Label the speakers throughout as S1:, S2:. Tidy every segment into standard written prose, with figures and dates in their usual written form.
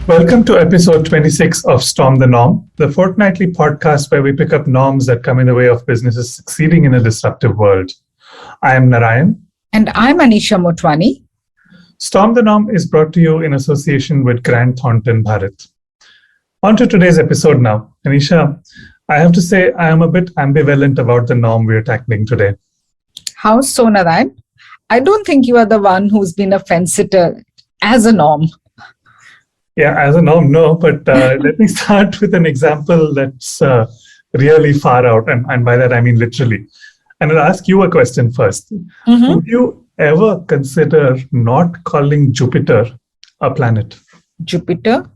S1: Welcome to episode 26 of Storm the Norm, the fortnightly podcast where we pick up norms that come in the way of businesses succeeding in a disruptive world. I am Narayan.
S2: And I'm Anisha Motwani.
S1: Storm the Norm is brought to you in association with Grant Thornton Bharat. On to today's episode now. Anisha, I have to say I am a bit ambivalent about the norm we are tackling today.
S2: How so, Narayan? I don't think you are the one who's been a fence-sitter as a norm.
S1: Yeah, as a norm, no, but let me start with an example that's really far out. And by that, I mean literally. And I'll ask you a question first.
S2: Mm-hmm.
S1: Would you ever consider not calling Jupiter a planet?
S2: Jupiter?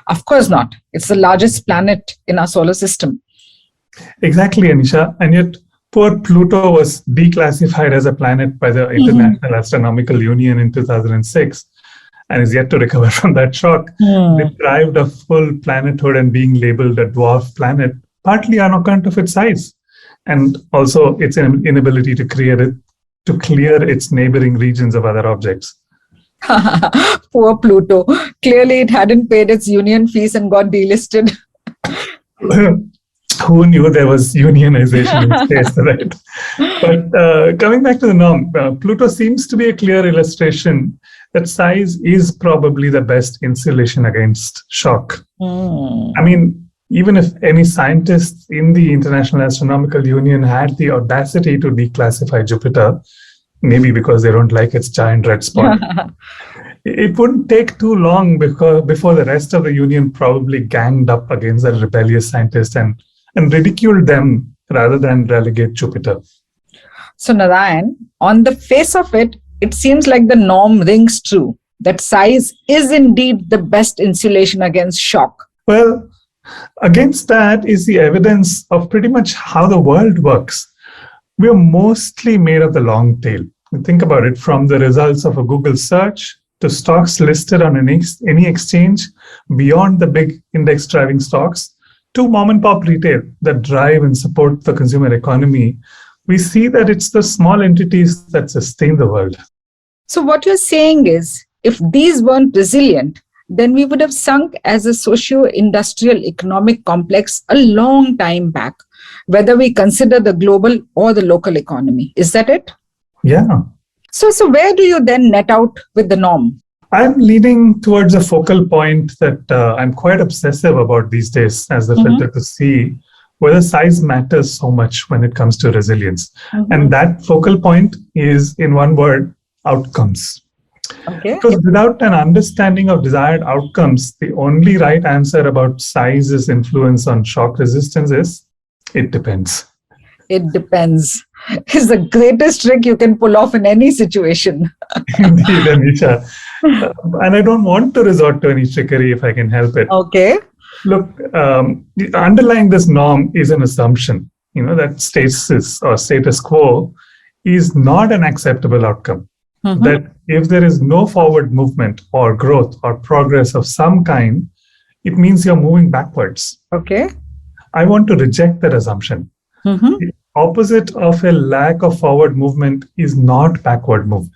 S2: Of course not. It's the largest planet in our solar system.
S1: Exactly, Anisha. And yet, poor Pluto was declassified as a planet by the International Astronomical Union in 2006. And is yet to recover from that shock, deprived of full planethood and being labeled a dwarf planet, partly on account of its size, and also its inability to clear its neighboring regions of other objects.
S2: Poor Pluto. Clearly, it hadn't paid its union fees and got delisted.
S1: Who knew there was unionization in space, right? But coming back to the norm, Pluto seems to be a clear illustration that size is probably the best insulation against shock. I mean, even if any scientists in the International Astronomical Union had the audacity to declassify Jupiter, maybe because they don't like its giant red spot, it wouldn't take too long before the rest of the union probably ganged up against the rebellious scientists and ridiculed them rather than relegate Jupiter.
S2: So, Narayan, on the face of it, it seems like the norm rings true, that size is indeed the best insulation against shock.
S1: Well, against that is the evidence of pretty much how the world works. We are mostly made of the long tail. Think about it, from the results of a Google search to stocks listed on any exchange, beyond the big index-driving stocks, to mom-and-pop retail that drive and support the consumer economy. We see that it's the small entities that sustain the world.
S2: So what you're saying is, if these weren't resilient, then we would have sunk as a socio-industrial economic complex a long time back, whether we consider the global or the local economy. Is that it?
S1: Yeah.
S2: So where do you then net out with the norm?
S1: I'm leaning towards a focal point that I'm quite obsessive about these days as the filter to see whether size matters so much when it comes to resilience. And that focal point is, in one word, outcomes.
S2: Okay.
S1: Because without an understanding of desired outcomes, the only right answer about size's influence on shock resistance is, it depends.
S2: It depends. It's the greatest trick you can pull off in any situation.
S1: Indeed, Anisha. And I don't want to resort to any trickery if I can help it.
S2: Okay.
S1: Look, underlying this norm is an assumption, that status quo is not an acceptable outcome. That if there is no forward movement or growth or progress of some kind, it means you're moving backwards.
S2: Okay.
S1: I want to reject that assumption. The opposite of a lack of forward movement is not backward movement.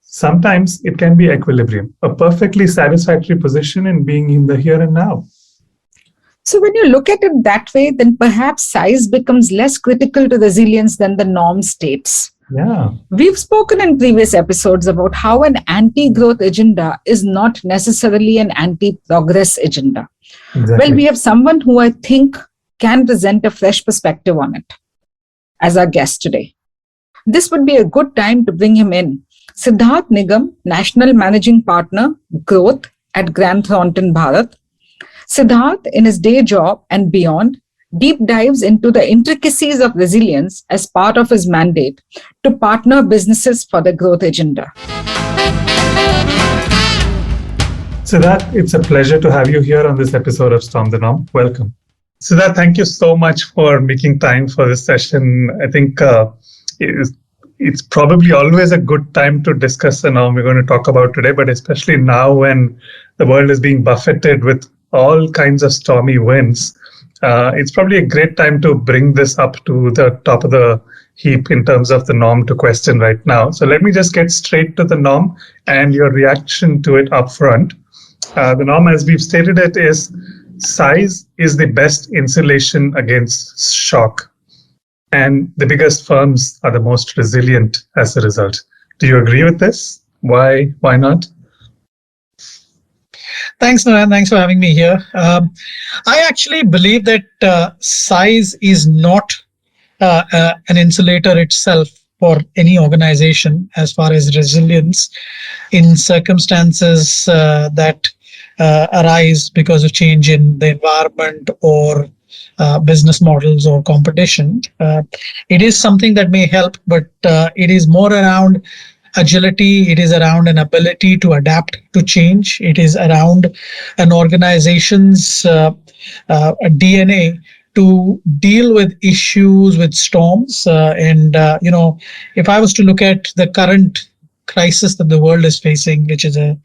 S1: Sometimes it can be equilibrium, a perfectly satisfactory position in being in the here and now.
S2: So when you look at it that way, then perhaps size becomes less critical to resilience than the norm states.
S1: Yeah.
S2: We've spoken in previous episodes about how an anti-growth agenda is not necessarily an anti-progress agenda.
S1: Exactly.
S2: Well, we have someone who I think can present a fresh perspective on it as our guest today. This would be a good time to bring him in. Siddharth Nigam, National Managing Partner, Growth at Grant Thornton Bharat. Siddharth, in his day job and beyond, deep dives into the intricacies of resilience as part of his mandate to partner businesses for the growth agenda.
S1: Siddharth, it's a pleasure to have you here on this episode of Storm the Norm. Welcome. Siddharth, thank you so much for making time for this session. I think it's probably always a good time to discuss the norm we're going to talk about today, but especially now when the world is being buffeted with all kinds of stormy winds. It's probably a great time to bring this up to the top of the heap in terms of the norm to question right now. So let me just get straight to the norm and your reaction to it up front. The norm, as we've stated it, is size is the best insulation against shock. And the biggest firms are the most resilient as a result. Do you agree with this? Why not?
S3: Thanks, Narayan. Thanks for having me here. I actually believe that size is not an insulator itself for any organization as far as resilience in circumstances that arise because of change in the environment or business models or competition. It is something that may help, but it is more around agility. It is around an ability to adapt to change. It is around an organization's DNA to deal with issues, with storms. If I was to look at the current crisis that the world is facing, which is a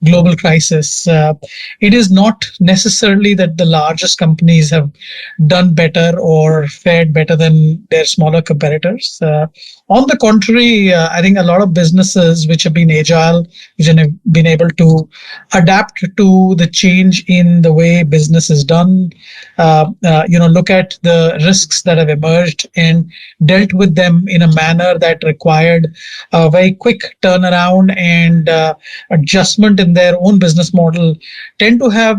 S3: global crisis, it is not necessarily that the largest companies have done better or fared better than their smaller competitors. On the contrary, I think a lot of businesses which have been agile, which have been able to adapt to the change in the way business is done, look at the risks that have emerged and dealt with them in a manner that required a very quick turnaround and adjustment in their own business model, tend to have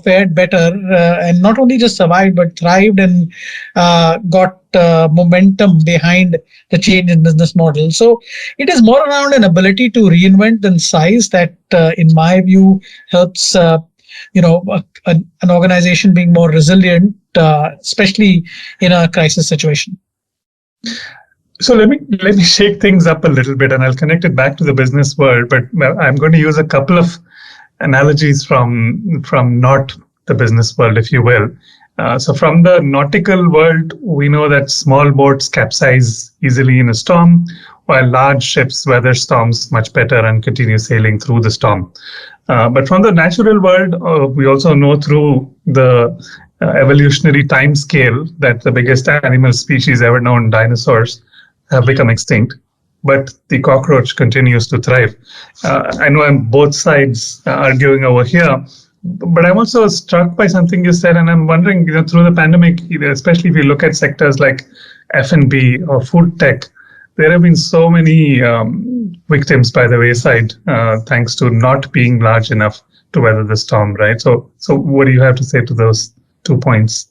S3: fared better and not only just survived but thrived and got momentum behind the change in business model. So it is more around an ability to reinvent than size that, in my view, helps an organization being more resilient, especially in a crisis situation.
S1: So let me shake things up a little bit, and I'll connect it back to the business world. But I'm going to use a couple of analogies from not the business world, if you will. So from the nautical world, we know that small boats capsize easily in a storm, while large ships weather storms much better and continue sailing through the storm. But from the natural world, we also know through the evolutionary time scale that the biggest animal species ever known, dinosaurs, have become extinct, but the cockroach continues to thrive. I know I'm both sides arguing over here, but I'm also struck by something you said, and I'm wondering, through the pandemic, especially if you look at sectors like F&B or food tech, there have been so many victims by the wayside, thanks to not being large enough to weather the storm, right? So what do you have to say to those 2 points?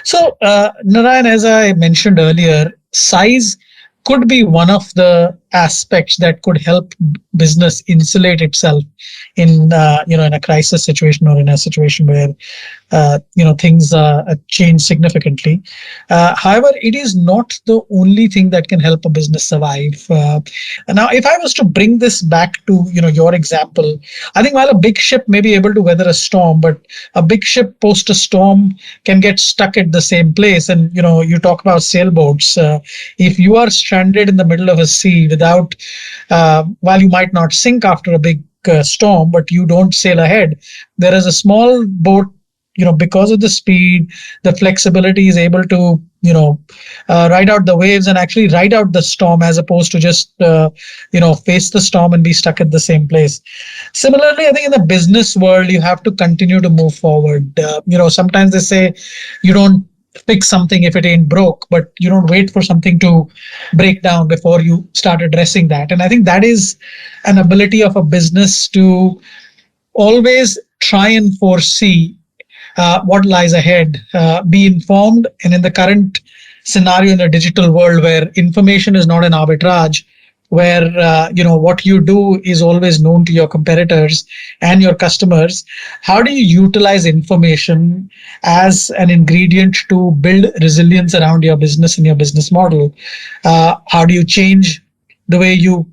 S3: So, Narayan, as I mentioned earlier, size could be one of the aspects that could help business insulate itself in a crisis situation or in a situation where things change significantly. However, it is not the only thing that can help a business survive. Now, if I was to bring this back to your example, I think while a big ship may be able to weather a storm, but a big ship post a storm can get stuck at the same place. And you talk about sailboats. If you are stranded in the middle of a sea without, while you might not sink after a big storm, but you don't sail ahead, there is a small boat, because of the speed, the flexibility, is able to ride out the waves and actually ride out the storm, as opposed to just face the storm and be stuck at the same place. Similarly, I think in the business world, you have to continue to move forward. Sometimes they say you don't fix something if it ain't broke, but you don't wait for something to break down before you start addressing that. And I think that is an ability of a business to always try and foresee what lies ahead, be informed. And in the current scenario in the digital world, where information is not an arbitrage, where what you do is always known to your competitors and your customers, how do you utilize information as an ingredient to build resilience around your business and your business model? How do you change the way you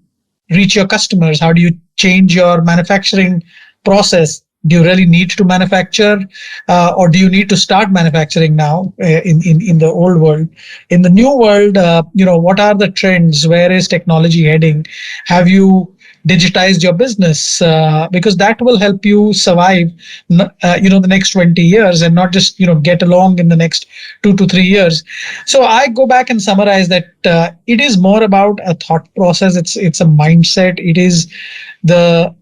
S3: reach your customers? How do you change your manufacturing process? Do you really need to manufacture, or do you need to start manufacturing now in the old world? In the new world, what are the trends? Where is technology heading? Have you digitized your business? Because that will help you survive, the next 20 years and not just, get along in the next 2 to 3 years. So I go back and summarize that it is more about a thought process. It's a mindset. It is the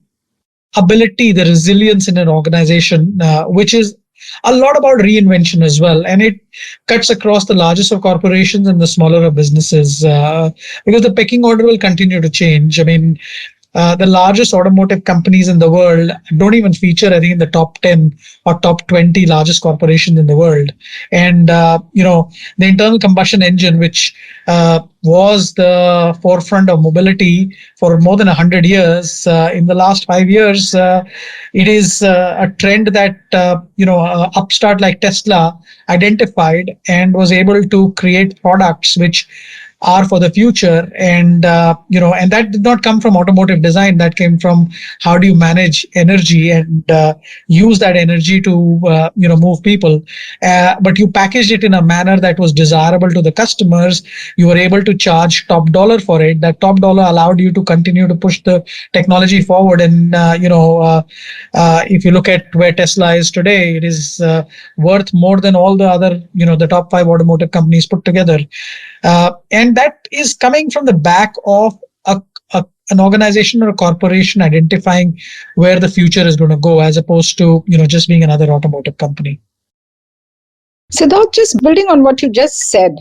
S3: ability, the resilience in an organization, which is a lot about reinvention as well. And it cuts across the largest of corporations and the smaller of businesses, because the pecking order will continue to change. I mean, the largest automotive companies in the world don't even feature, I think, in the top 10 or top 20 largest corporations in the world. And, the internal combustion engine, which was the forefront of mobility for more than 100 years, in the last 5 years, it is a trend that, upstart like Tesla identified and was able to create products which are for the future. And and that did not come from automotive design. That came from how do you manage energy and use that energy to move people, but you packaged it in a manner that was desirable to the customers. You were able to charge top dollar for it. That top dollar allowed you to continue to push the technology forward. And if you look at where Tesla is today, it is worth more than all the other the top 5 automotive companies put together. And that is coming from the back of an organization or a corporation identifying where the future is going to go, as opposed to just being another automotive company.
S2: Siddharth, just building on what you just said.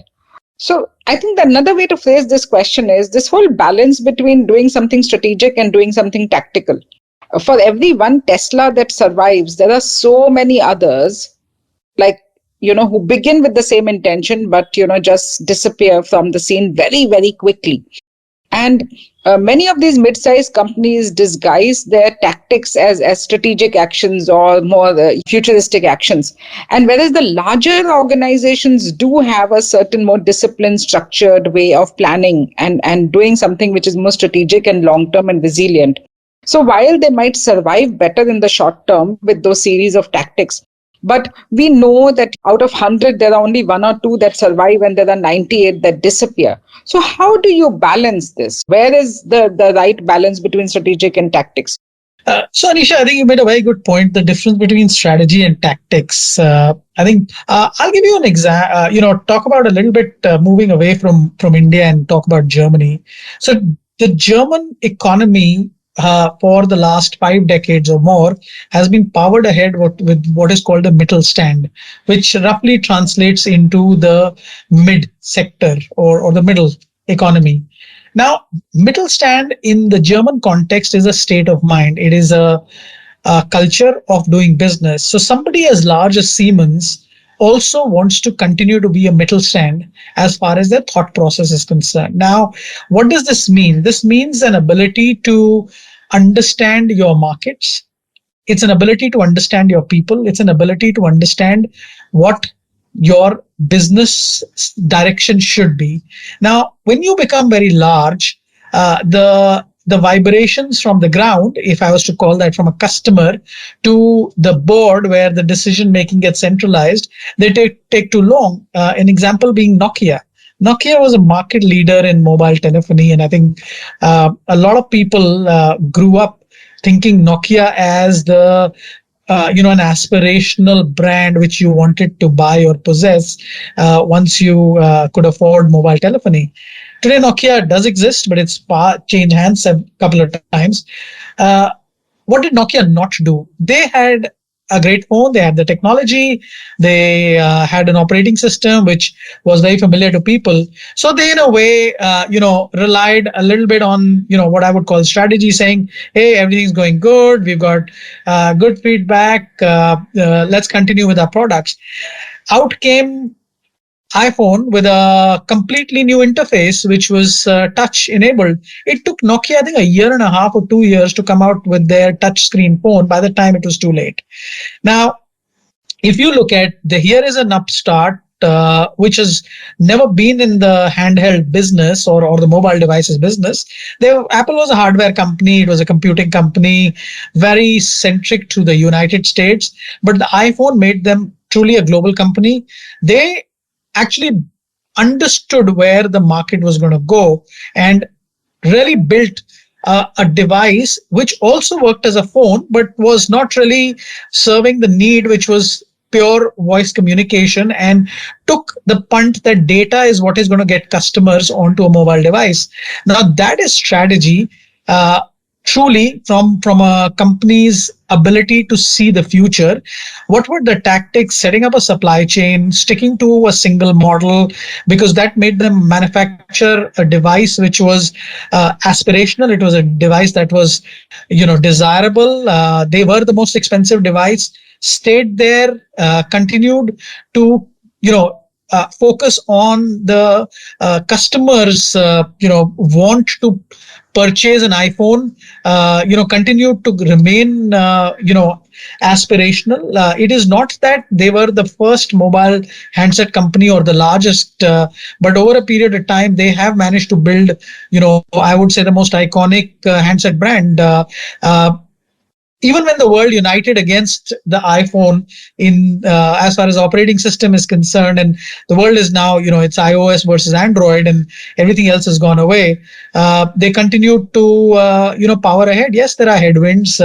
S2: So I think that another way to phrase this question is this whole balance between doing something strategic and doing something tactical. For every one Tesla that survives, there are so many others, like who begin with the same intention, but, just disappear from the scene very, very quickly. And many of these mid-sized companies disguise their tactics as strategic actions or more futuristic actions. And whereas the larger organizations do have a certain more disciplined, structured way of planning and doing something which is more strategic and long-term and resilient. So while they might survive better in the short term with those series of tactics, but we know that out of 100, there are only 1 or 2 that survive and there are 98 that disappear. So how do you balance this? Where is the right balance between strategic and tactics?
S3: So Anisha, I think you made a very good point. The difference between strategy and tactics. I think I'll give you an example. Talk about a little bit moving away from India and talk about Germany. So the German economy, for the last 5 decades or more, has been powered ahead with what is called the Mittelstand, which roughly translates into the mid sector or the middle economy. Now, Mittelstand in the German context is a state of mind. It is a culture of doing business. So somebody as large as Siemens also wants to continue to be a Mittelstand as far as their thought process is concerned. Now, what does this mean? This means an ability to understand your markets. It's an ability to understand your people. It's an ability to understand what your business direction should be. Now, when you become very large, the vibrations from the ground, if I was to call that, from a customer to the board where the decision making gets centralized, they take too long. An example being Nokia. Nokia was a market leader in mobile telephony, and I think a lot of people grew up thinking Nokia as the an aspirational brand which you wanted to buy or possess once you could afford mobile telephony. Today, Nokia does exist, but it's changed hands a couple of times. What did Nokia not do? They had a great phone. They had the technology. They had an operating system which was very familiar to people. So they, in a way, relied a little bit on, what I would call strategy, saying, "Hey, everything's going good. We've got good feedback. Let's continue with our products." Out came iPhone with a completely new interface, which was touch enabled. It took Nokia, I think, 1.5 or 2 years to come out with their touch screen phone. By the time it was too late. Now, if you look at here is an upstart which has never been in the handheld business or the mobile devices business. Apple was a hardware company. It was a computing company, very centric to the United States. But the iPhone made them truly a global company. They actually understood where the market was going to go and really built a device which also worked as a phone, but was not really serving the need, which was pure voice communication, and took the punt that data is what is going to get customers onto a mobile device. Now, that is strategy. truly from a company's ability to see the future, what were the tactics? Setting up a supply chain, sticking to a single model, because that made them manufacture a device which was aspirational. It was a device that was, desirable. They were the most expensive device, stayed there, continued to, focus on the customers, want to purchase an iPhone, continued to remain, aspirational. It is not that they were the first mobile handset company or the largest, but over a period of time, they have managed to build, I would say the most iconic handset brand. Even when the world united against the iPhone in as far as operating system is concerned, and the world is now, it's iOS versus Android, and everything else has gone away. They continue to, power ahead. Yes, there are headwinds.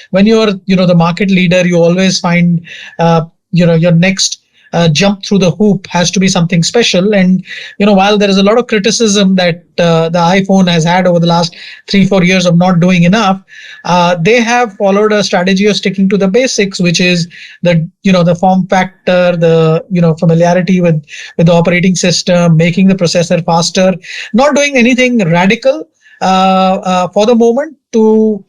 S3: When you're, the market leader, you always find, your next jump through the hoop has to be something special. And while there is a lot of criticism that the iPhone has had over the last 3-4 years of not doing enough, they have followed a strategy of sticking to the basics, which is the form factor, the familiarity with the operating system, making the processor faster, not doing anything radical for the moment to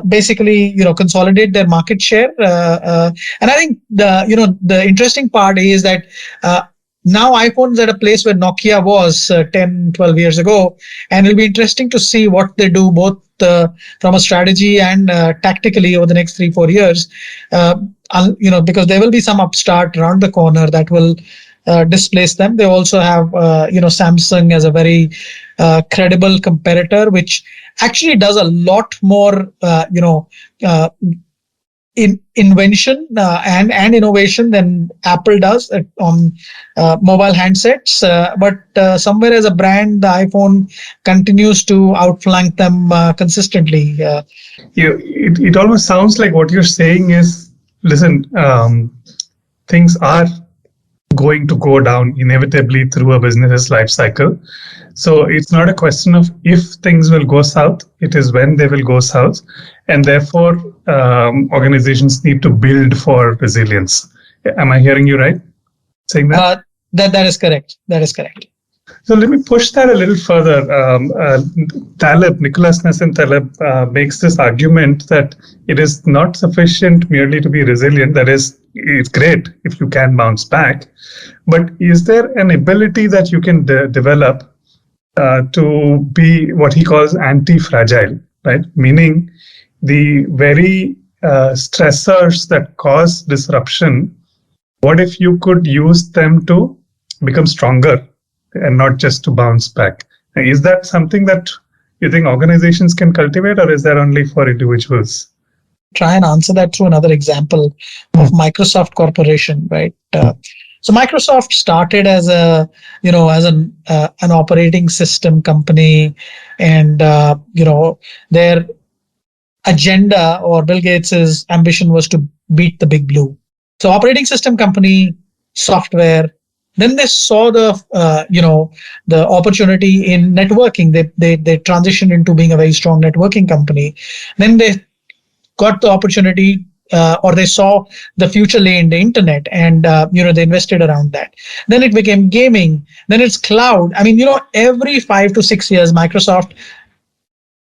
S3: basically consolidate their market share, and I think the interesting part is that now iPhone's at a place where Nokia was 10-12 years ago, and it'll be interesting to see what they do both from a strategy and tactically over the next 3-4 years, because there will be some upstart around the corner that will displace them. They also have Samsung as a very credible competitor, which actually does a lot more in invention and innovation than Apple does on mobile handsets. But somewhere as a brand, the iPhone continues to outflank them consistently.
S1: It almost sounds like what you're saying is, listen, things are going to go down inevitably through a business's life cycle. So it's not a question of if things will go south, it is when they will go south. And therefore, organizations need to build for resilience. Am I hearing you right? Saying that?
S3: That is correct. That is correct.
S1: So let me push that a little further. Nicholas Nassim Taleb makes this argument that it is not sufficient merely to be resilient. That is, it's great if you can bounce back. But is there an ability that you can develop to be what he calls anti-fragile, right? Meaning the very stressors that cause disruption, what if you could use them to become stronger and not just to bounce back? Is that something that you think organizations can cultivate, or is that only for individuals?
S3: Try and answer that through another example of Microsoft Corporation, right? So Microsoft started as an operating system company, and their agenda, or Bill Gates's ambition, was to beat the big blue. So operating system company, software. Then they saw the opportunity in networking. They transitioned into being a very strong networking company. Then they got the opportunity, or they saw the future lay in the internet, and they invested around that. Then it became gaming. Then it's cloud. I mean, every 5 to 6 years, Microsoft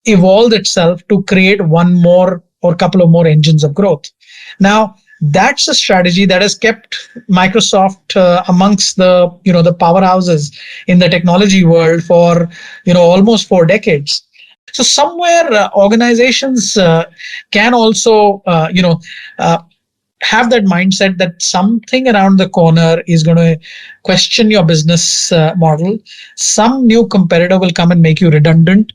S3: evolved itself to create one more or couple of more engines of growth. Now, that's a strategy that has kept Microsoft amongst the the powerhouses in the technology world for almost 4 decades. So somewhere organizations can also have that mindset that something around the corner is going to question your business model. Some new competitor will come and make you redundant.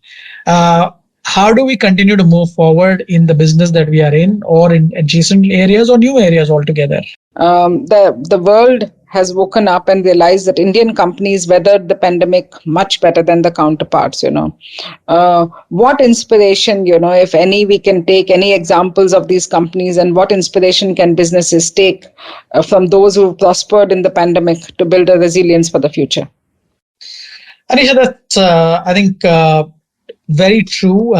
S3: How do we continue to move forward in the business that we are in, or in adjacent areas or new areas altogether?
S2: The world has woken up and realized that Indian companies weathered the pandemic much better than the counterparts. What inspiration, if any, we can take any examples of these companies, and what inspiration can businesses take from those who prospered in the pandemic to build a resilience for the future?
S3: Anisha, that's I think very true.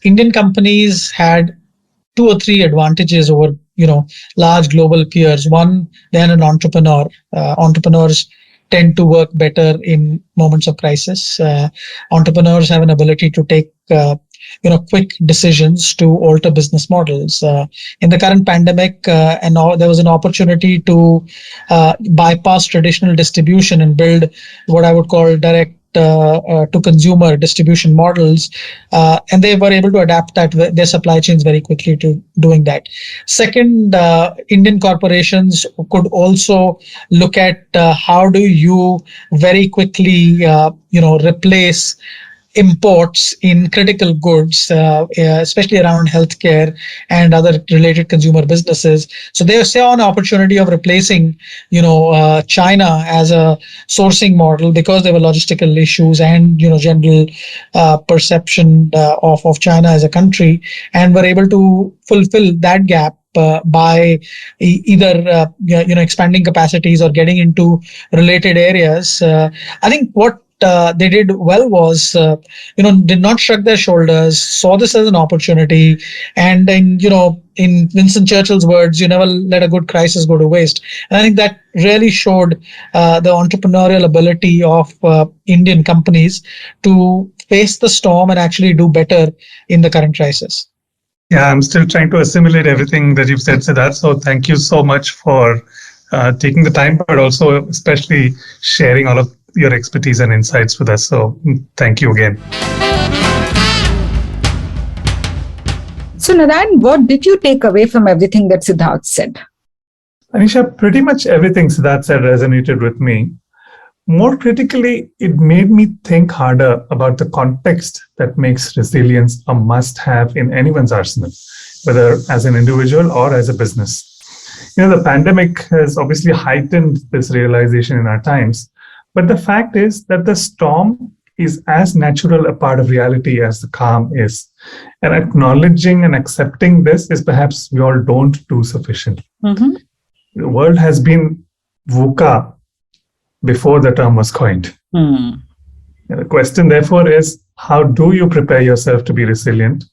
S3: Indian companies had 2 or 3 advantages over large global peers. One, they're an entrepreneur. Entrepreneurs tend to work better in moments of crisis. Entrepreneurs have an ability to take quick decisions to alter business models. In the current pandemic, and there was an opportunity to bypass traditional distribution and build what I would call direct to consumer distribution models, and they were able to adapt their supply chains very quickly to doing that. Second, Indian corporations could also look at how do you very quickly replace imports in critical goods, especially around healthcare and other related consumer businesses. So they saw an opportunity of replacing, China as a sourcing model because there were logistical issues and general perception of China as a country, and were able to fulfill that gap by either expanding capacities or getting into related areas. I think what they did well was, did not shrug their shoulders, saw this as an opportunity, and then, in Winston Churchill's words, you never let a good crisis go to waste. And I think that really showed the entrepreneurial ability of Indian companies to face the storm and actually do better in the current crisis.
S1: Yeah, I'm still trying to assimilate everything that you've said, Siddharth. So thank you so much for taking the time, but also especially sharing all of your expertise and insights with us. So thank you again.
S2: So Narayan, what did you take away from everything that Siddharth said?
S1: Anisha, pretty much everything Siddharth said resonated with me. More critically, it made me think harder about the context that makes resilience a must-have in anyone's arsenal, whether as an individual or as a business. The pandemic has obviously heightened this realization in our times, but the fact is that the storm is as natural a part of reality as the calm is. And acknowledging and accepting this is perhaps we all don't do sufficiently.
S2: Mm-hmm.
S1: The world has been VUCA before the term was coined.
S2: Mm.
S1: The question, therefore, is how do you prepare yourself to be resilient?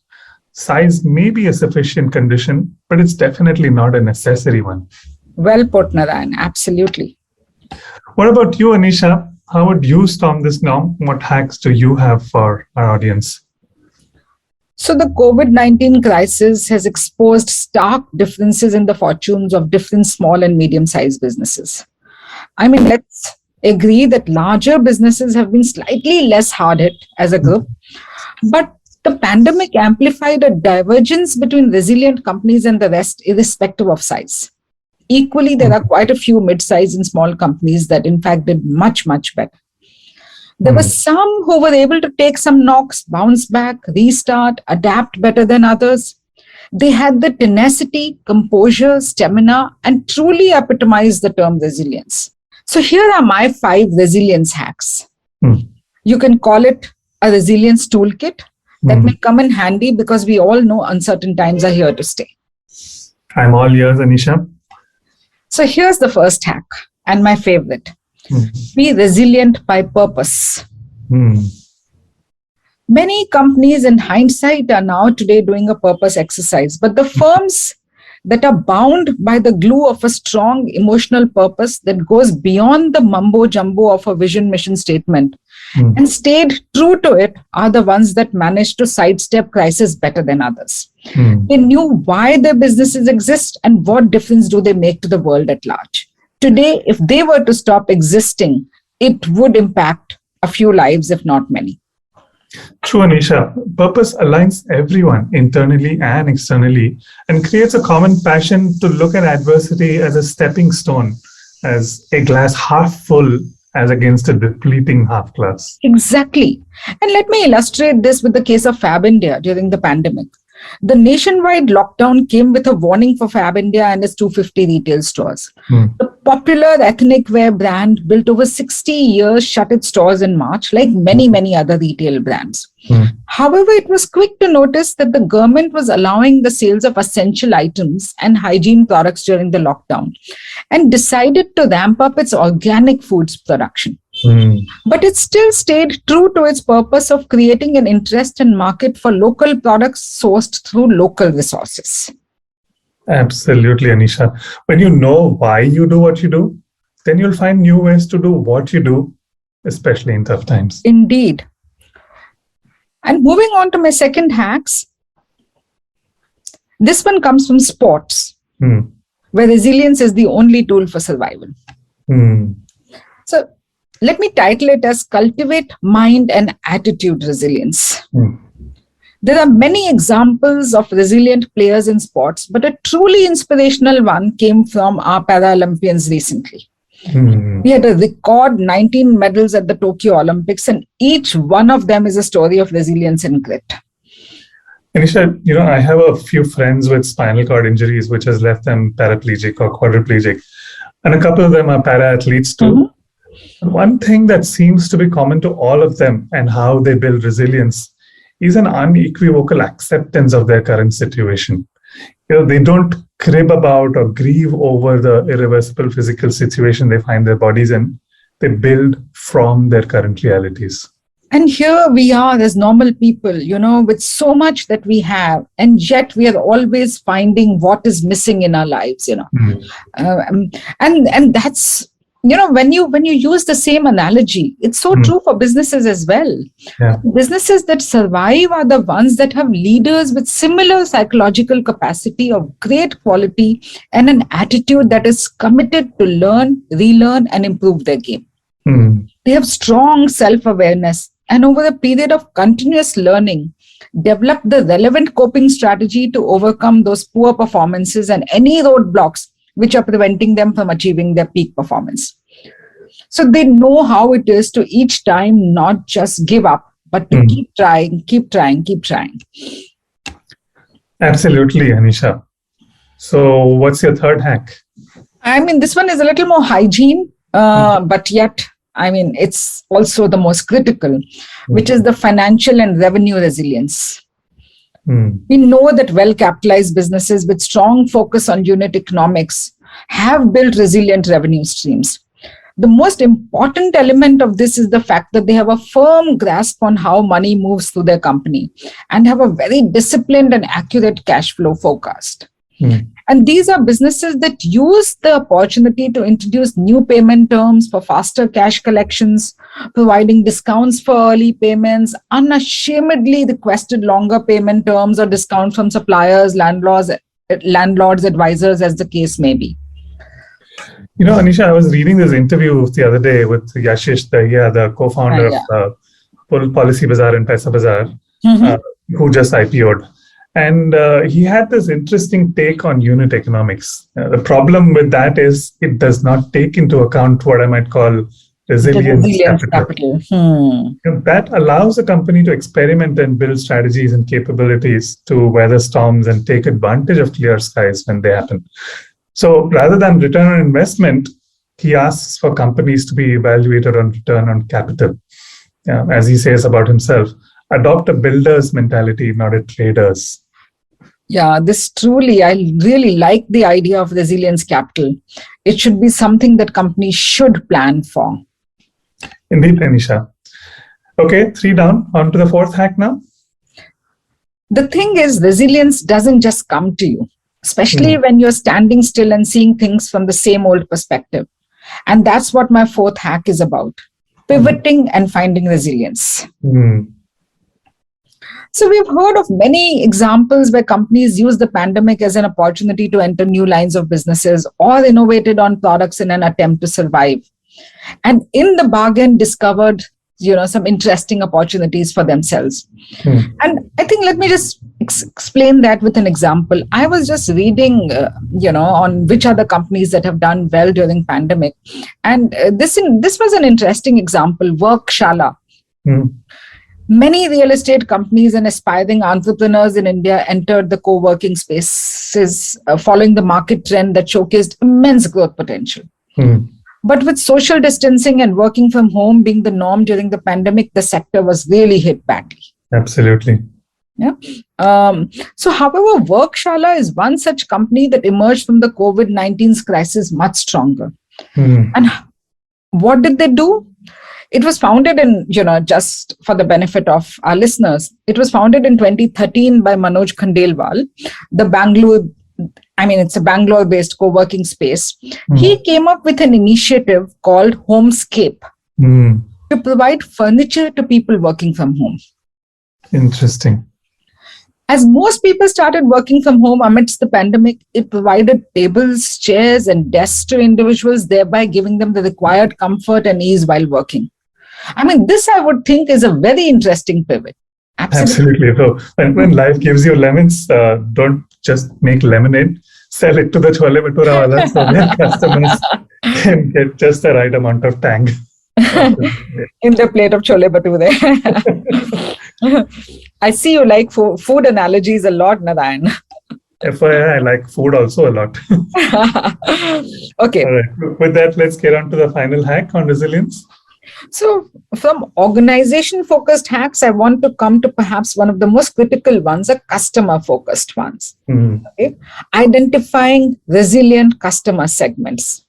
S1: Size may be a sufficient condition, but it's definitely not a necessary one.
S2: Well put, Narayan. Absolutely.
S1: What about you, Anisha? How would you storm this norm? What hacks do you have for our audience?
S2: So the COVID-19 crisis has exposed stark differences in the fortunes of different small and medium-sized businesses. I mean, let's agree that larger businesses have been slightly less hard hit as a group, but the pandemic amplified a divergence between resilient companies and the rest, irrespective of size. Equally, there are quite a few mid-sized and small companies that in fact did much, much better. There were some who were able to take some knocks, bounce back, restart, adapt better than others. They had the tenacity, composure, stamina, and truly epitomized the term resilience. So here are my 5 resilience hacks. You can call it a resilience toolkit that may come in handy because we all know uncertain times are here to stay.
S1: I'm all ears, Anisha.
S2: So here's the first hack and my favorite. Be resilient by purpose. Many companies in hindsight are now today doing a purpose exercise, but the firms that are bound by the glue of a strong emotional purpose that goes beyond the mumbo jumbo of a vision mission statement and stayed true to it are the ones that managed to sidestep crisis better than others. They knew why their businesses exist and what difference do they make to the world at large. Today, if they were to stop existing, it would impact a few lives, if not many.
S1: True, Anisha. Purpose aligns everyone internally and externally and creates a common passion to look at adversity as a stepping stone, as a glass half full as against a depleting half glass.
S2: Exactly. And let me illustrate this with the case of Fab India during the pandemic. The nationwide lockdown came with a warning for Fab India and its 250 retail stores. The popular ethnic wear brand built over 60 years shut its stores in March, like many, many other retail brands. However, it was quick to notice that the government was allowing the sales of essential items and hygiene products during the lockdown and decided to ramp up its organic foods production. but it still stayed true to its purpose of creating an interest and market for local products sourced through local resources.
S1: Absolutely, Anisha. When you know why you do what you do, then you'll find new ways to do what you do, especially in tough times.
S2: Indeed. And moving on to my second hacks, this one comes from sports, where resilience is the only tool for survival. So let me title it as Cultivate Mind and Attitude Resilience. There are many examples of resilient players in sports, but a truly inspirational one came from our Paralympians recently. We had a record 19 medals at the Tokyo Olympics, and each one of them is a story of resilience and grit.
S1: Anisha, I have a few friends with spinal cord injuries, which has left them paraplegic or quadriplegic. And a couple of them are para-athletes too. One thing that seems to be common to all of them and how they build resilience is an unequivocal acceptance of their current situation. They don't crib about or grieve over the irreversible physical situation they find their bodies in. They build from their current realities.
S2: And here we are as normal people, with so much that we have, and yet we are always finding what is missing in our lives, and that's, when you use the same analogy, it's so true for businesses as well.
S1: Yeah.
S2: Businesses that survive are the ones that have leaders with similar psychological capacity of great quality and an attitude that is committed to learn, relearn, and improve their game. They have strong self-awareness, and over a period of continuous learning, develop the relevant coping strategy to overcome those poor performances and any roadblocks which are preventing them from achieving their peak performance. So they know how it is to each time not just give up, but to keep trying.
S1: Absolutely, Anisha. So what's your third hack?
S2: This one is a little more hygiene, but yet, it's also the most critical, which is the financial and revenue resilience. We know that well-capitalized businesses with strong focus on unit economics have built resilient revenue streams. The most important element of this is the fact that they have a firm grasp on how money moves through their company and have a very disciplined and accurate cash flow forecast. And these are businesses that use the opportunity to introduce new payment terms for faster cash collections, providing discounts for early payments, unashamedly requested longer payment terms or discounts from suppliers, landlords, advisors, as the case may be.
S1: Anisha, I was reading this interview the other day with Yashish Dahiya, the co-founder of Policy Bazaar and Paisa Bazaar, who just IPO'd. And he had this interesting take on unit economics. The problem with that is it does not take into account what I might call resilience capital. That allows a company to experiment and build strategies and capabilities to weather storms and take advantage of clear skies when they happen. So rather than return on investment, he asks for companies to be evaluated on return on capital. As he says about himself, adopt a builder's mentality, not a trader's.
S2: Yeah, I really like the idea of resilience capital. It should be something that companies should plan for.
S1: Indeed, Anisha. Okay, 3 down. On to the fourth hack now.
S2: The thing is, resilience doesn't just come to you, especially when you're standing still and seeing things from the same old perspective. And that's what my fourth hack is about, pivoting and finding resilience. So we've heard of many examples where companies use the pandemic as an opportunity to enter new lines of businesses or innovated on products in an attempt to survive. And in the bargain, discovered, some interesting opportunities for themselves. And I think let me just explain that with an example. I was just reading, on which are the companies that have done well during pandemic. And this was an interesting example, Workshala. Many real estate companies and aspiring entrepreneurs in India entered the co-working spaces following the market trend that showcased immense growth potential. But with social distancing and working from home being the norm during the pandemic, the sector was really hit badly.
S1: Absolutely.
S2: Yeah. So, however, Workshala is one such company that emerged from the COVID-19 crisis much stronger. And what did they do? It was founded in, just for the benefit of our listeners, it was founded in 2013 by Manoj Khandelwal, it's a Bangalore-based co-working space. He came up with an initiative called Homescape to provide furniture to people working from home.
S1: Interesting.
S2: As most people started working from home amidst the pandemic, it provided tables, chairs, and desks to individuals, thereby giving them the required comfort and ease while working. This I would think is a very interesting pivot.
S1: Absolutely. So when life gives you lemons, don't just make lemonade, sell it to the chole bhatura wala so their customers can get just the right amount of tang.
S2: In the plate of chole bhature. I see you like food analogies a lot, Narayan.
S1: FYI, I like food also a lot.
S2: Okay.
S1: All right. With that, let's get on to the final hack on resilience.
S2: So from organization-focused hacks, I want to come to perhaps one of the most critical ones, a customer-focused ones. Okay? Identifying resilient customer segments.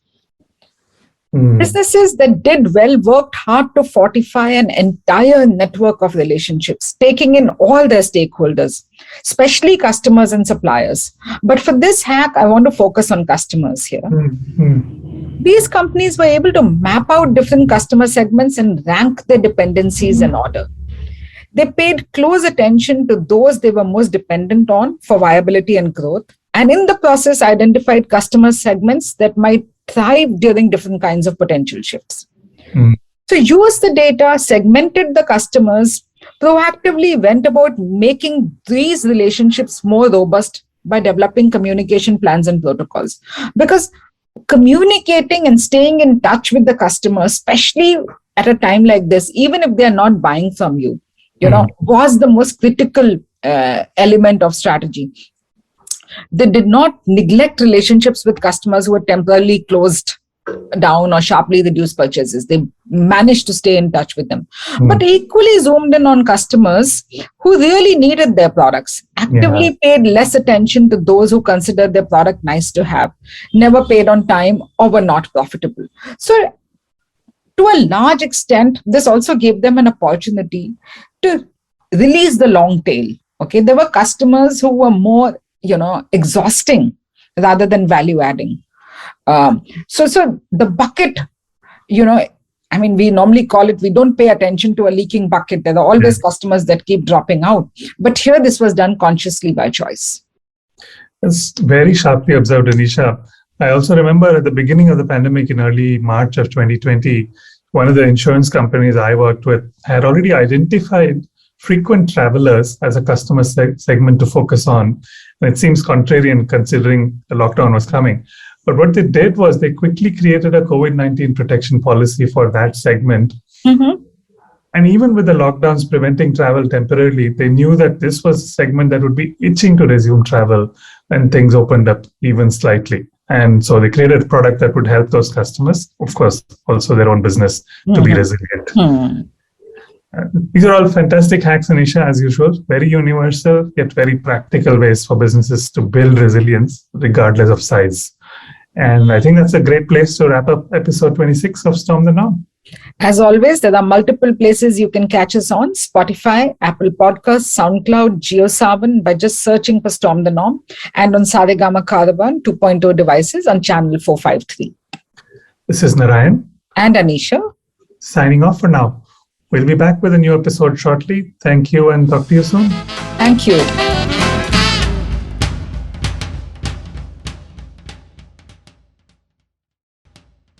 S2: Businesses that did well worked hard to fortify an entire network of relationships, taking in all their stakeholders, especially customers and suppliers. But for this hack, I want to focus on customers here. These companies were able to map out different customer segments and rank their dependencies in order. They paid close attention to those they were most dependent on for viability and growth, and in the process identified customer segments that might thrive during different kinds of potential shifts. So use the data, segmented the customers, proactively went about making these relationships more robust by developing communication plans and protocols. Because communicating and staying in touch with the customer, especially at a time like this, even if they're not buying from you, was the most critical element of strategy. They did not neglect relationships with customers who were temporarily closed down or sharply reduced purchases. They managed to stay in touch with them, but equally zoomed in on customers who really needed their products, actively paid less attention to those who considered their product nice to have, never paid on time, or were not profitable. So to a large extent, this also gave them an opportunity to release the long tail. Okay, there were customers who were more exhausting rather than value adding. So the bucket, we normally call it, we don't pay attention to a leaking bucket. There are always customers that keep dropping out. But here, this was done consciously by choice.
S1: It's very sharply observed, Anisha. I also remember at the beginning of the pandemic in early March of 2020, one of the insurance companies I worked with had already identified frequent travelers as a customer segment to focus on. And it seems contrarian considering the lockdown was coming. But what they did was they quickly created a COVID-19 protection policy for that segment. And even with the lockdowns preventing travel temporarily, they knew that this was a segment that would be itching to resume travel when things opened up even slightly. And so they created a product that would help those customers, of course, also their own business to be resilient. These are all fantastic hacks, Anisha, as usual. Very universal, yet very practical ways for businesses to build resilience regardless of size. And I think that's a great place to wrap up episode 26 of Storm the Norm.
S2: As always, there are multiple places you can catch us on: Spotify, Apple Podcasts, SoundCloud, JioSaavn by just searching for Storm the Norm, and on Saregama Caravan 2.0 devices on channel 453.
S1: This is Narayan.
S2: And Anisha.
S1: Signing off for now. We'll be back with a new episode shortly. Thank you and talk to you soon.
S2: Thank you.